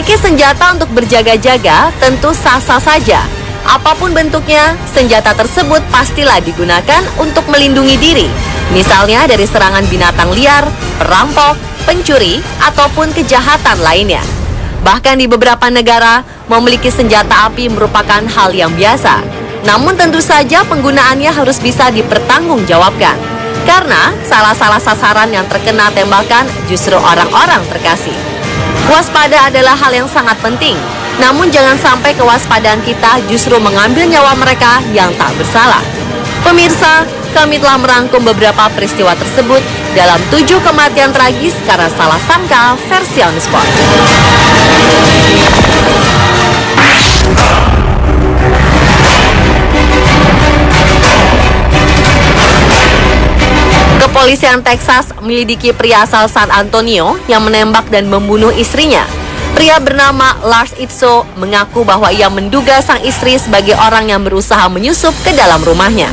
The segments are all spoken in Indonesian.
Memiliki senjata untuk berjaga-jaga tentu sah-sah saja. Apapun bentuknya, senjata tersebut pastilah digunakan untuk melindungi diri. Misalnya dari serangan binatang liar, perampok, pencuri, ataupun kejahatan lainnya. Bahkan di beberapa negara, memiliki senjata api merupakan hal yang biasa. Namun tentu saja penggunaannya harus bisa dipertanggungjawabkan. Karena salah sasaran yang terkena tembakan justru orang-orang terkasih. Waspada adalah hal yang sangat penting. Namun jangan sampai kewaspadaan kita justru mengambil nyawa mereka yang tak bersalah. Pemirsa, kami telah merangkum beberapa peristiwa tersebut dalam 7 kematian tragis karena salah sangka versi On The Spot. Kepolisian Texas menyelidiki pria asal San Antonio yang menembak dan membunuh istrinya. Pria bernama Lars Itzo mengaku bahwa ia menduga sang istri sebagai orang yang berusaha menyusup ke dalam rumahnya.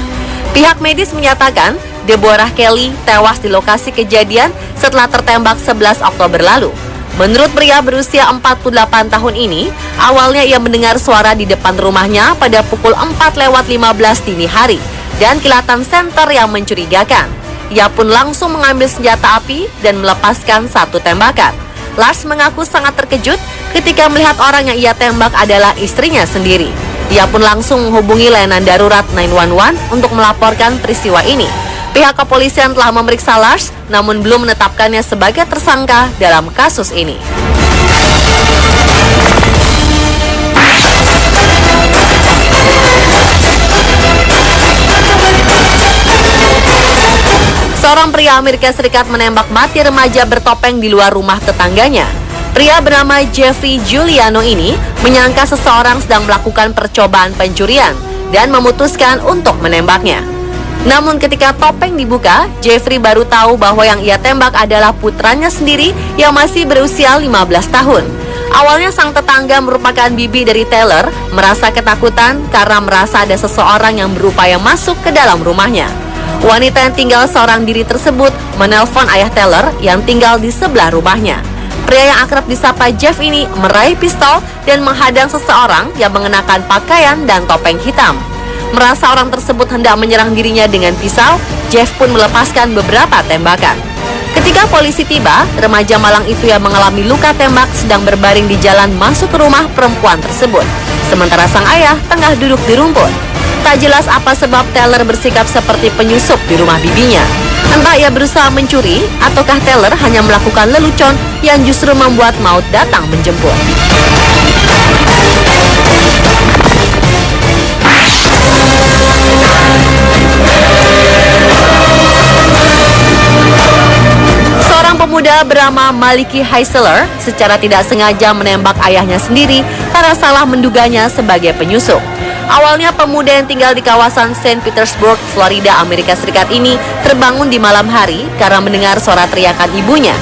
Pihak medis menyatakan Deborah Kelly tewas di lokasi kejadian setelah tertembak 11 Oktober lalu. Menurut pria berusia 48 tahun ini, awalnya ia mendengar suara di depan rumahnya pada pukul 4:15 dini hari dan kilatan senter yang mencurigakan. Ia pun langsung mengambil senjata api dan melepaskan satu tembakan. Lars mengaku sangat terkejut ketika melihat orang yang ia tembak adalah istrinya sendiri. Ia pun langsung menghubungi layanan darurat 911 untuk melaporkan peristiwa ini. Pihak kepolisian telah memeriksa Lars, namun belum menetapkannya sebagai tersangka dalam kasus ini. Seorang pria Amerika Serikat menembak mati remaja bertopeng di luar rumah tetangganya. Pria bernama Jeffrey Giuliano ini menyangka seseorang sedang melakukan percobaan pencurian dan memutuskan untuk menembaknya. Namun ketika topeng dibuka, Jeffrey baru tahu bahwa yang ia tembak adalah putranya sendiri yang masih berusia 15 tahun. Awalnya sang tetangga merupakan bibi dari Taylor merasa ketakutan karena merasa ada seseorang yang berupaya masuk ke dalam rumahnya. Wanita yang tinggal seorang diri tersebut menelpon ayah Taylor yang tinggal di sebelah rumahnya. Pria yang akrab disapa Jeff ini meraih pistol dan menghadang seseorang yang mengenakan pakaian dan topeng hitam. Merasa orang tersebut hendak menyerang dirinya dengan pisau, Jeff pun melepaskan beberapa tembakan. Ketika polisi tiba, remaja malang itu yang mengalami luka tembak sedang berbaring di jalan masuk ke rumah perempuan tersebut. Sementara sang ayah tengah duduk di rumput. Tak jelas apa sebab Taylor bersikap seperti penyusup di rumah bibinya. Entah ia berusaha mencuri, ataukah Taylor hanya melakukan lelucon yang justru membuat maut datang menjemput. Seorang pemuda bernama Maliki Heisler secara tidak sengaja menembak ayahnya sendiri karena salah menduganya sebagai penyusup. Awalnya pemuda yang tinggal di kawasan St. Petersburg, Florida, Amerika Serikat ini terbangun di malam hari karena mendengar suara teriakan ibunya.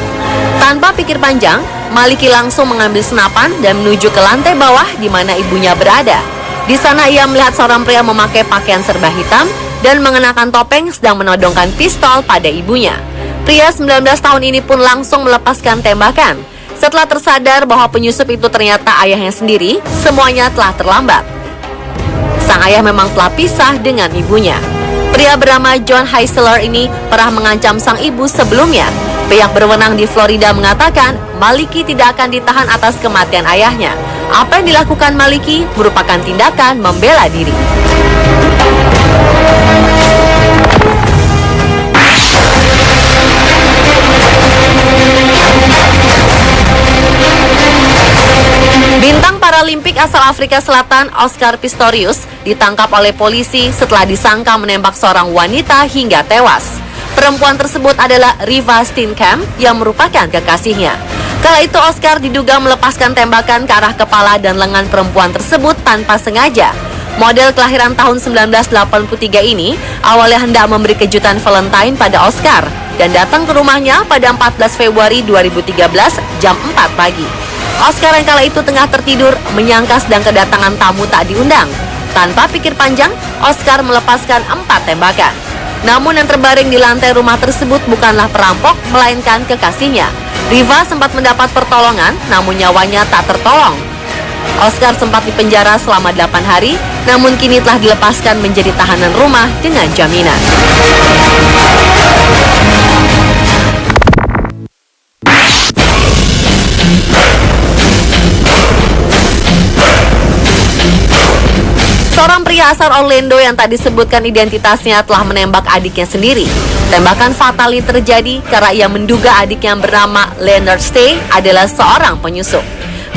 Tanpa pikir panjang, Maliki langsung mengambil senapan dan menuju ke lantai bawah di mana ibunya berada. Di sana ia melihat seorang pria memakai pakaian serba hitam dan mengenakan topeng sedang menodongkan pistol pada ibunya. Pria 19 tahun ini pun langsung melepaskan tembakan. Setelah tersadar bahwa penyusup itu ternyata ayahnya sendiri, semuanya telah terlambat. Sang ayah memang telah pisah dengan ibunya. Pria bernama John Heisler ini pernah mengancam sang ibu sebelumnya. Pihak berwenang di Florida mengatakan Maliki tidak akan ditahan atas kematian ayahnya. Apa yang dilakukan Maliki merupakan tindakan membela diri. Bintang Paralimpik asal Afrika Selatan Oscar Pistorius ditangkap oleh polisi setelah disangka menembak seorang wanita hingga tewas. Perempuan tersebut adalah Riva Steenkamp yang merupakan kekasihnya. Kala itu Oscar diduga melepaskan tembakan ke arah kepala dan lengan perempuan tersebut tanpa sengaja. Model kelahiran tahun 1983 ini awalnya hendak memberi kejutan Valentine pada Oscar dan datang ke rumahnya pada 14 Februari 2013 jam 4 pagi. Oscar yang kala itu tengah tertidur menyangka sedang kedatangan tamu tak diundang. Tanpa pikir panjang, Oscar melepaskan 4 tembakan. Namun yang terbaring di lantai rumah tersebut bukanlah perampok, melainkan kekasihnya. Riva sempat mendapat pertolongan, namun nyawanya tak tertolong. Oscar sempat dipenjara selama 8 hari, namun kini telah dilepaskan menjadi tahanan rumah dengan jaminan. Seorang pria asal Orlando yang tak disebutkan identitasnya telah menembak adiknya sendiri. Tembakan fatal ini terjadi karena ia menduga adik yang bernama Leonard Stay adalah seorang penyusup.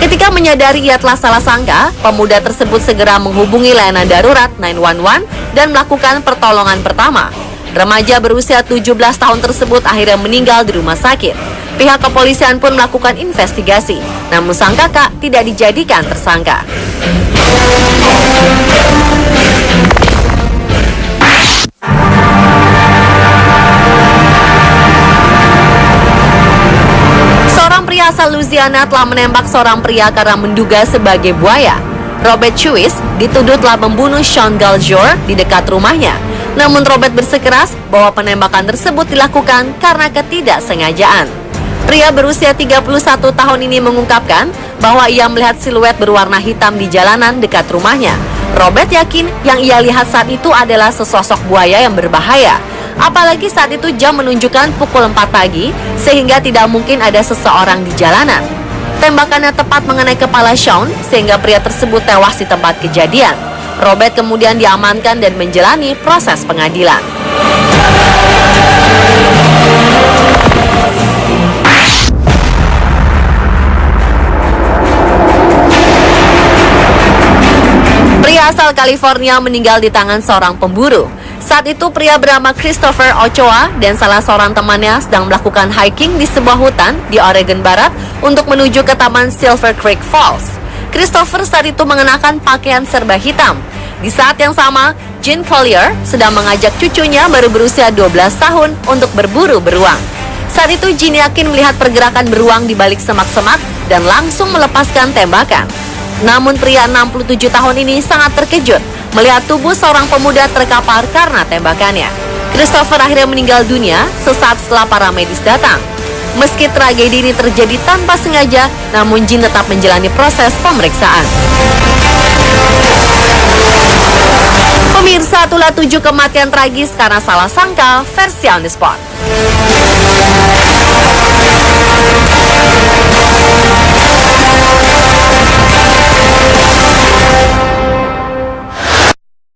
Ketika menyadari ia telah salah sangka, pemuda tersebut segera menghubungi layanan darurat 911 dan melakukan pertolongan pertama. Remaja berusia 17 tahun tersebut akhirnya meninggal di rumah sakit. Pihak kepolisian pun melakukan investigasi, namun sang kakak tidak dijadikan tersangka. Seorang pria asal Louisiana telah menembak seorang pria karena menduga sebagai buaya. Robert Chuis dituduh telah membunuh Sean Galjor di dekat rumahnya. Namun Robert bersikeras bahwa penembakan tersebut dilakukan karena ketidaksengajaan. Pria berusia 31 tahun ini mengungkapkan bahwa ia melihat siluet berwarna hitam di jalanan dekat rumahnya. Robert yakin yang ia lihat saat itu adalah sesosok buaya yang berbahaya. Apalagi saat itu jam menunjukkan pukul 4 pagi, sehingga tidak mungkin ada seseorang di jalanan. Tembakannya tepat mengenai kepala Sean, sehingga pria tersebut tewas di tempat kejadian. Robert kemudian diamankan dan menjalani proses pengadilan. Pria asal California meninggal di tangan seorang pemburu. Saat itu pria bernama Christopher Ochoa dan salah seorang temannya sedang melakukan hiking di sebuah hutan di Oregon Barat untuk menuju ke Taman Silver Creek Falls. Christopher saat itu mengenakan pakaian serba hitam. Di saat yang sama, Jean Collier sedang mengajak cucunya baru berusia 12 tahun untuk berburu beruang. Saat itu Jean yakin melihat pergerakan beruang di balik semak-semak dan langsung melepaskan tembakan. Namun pria 67 tahun ini sangat terkejut melihat tubuh seorang pemuda terkapar karena tembakannya. Christopher akhirnya meninggal dunia sesaat setelah para medis datang. Meski tragedi ini terjadi tanpa sengaja, namun Jean tetap menjalani proses pemeriksaan. Pemirsa, itulah 7 kematian tragis karena salah sangka versi On The Spot.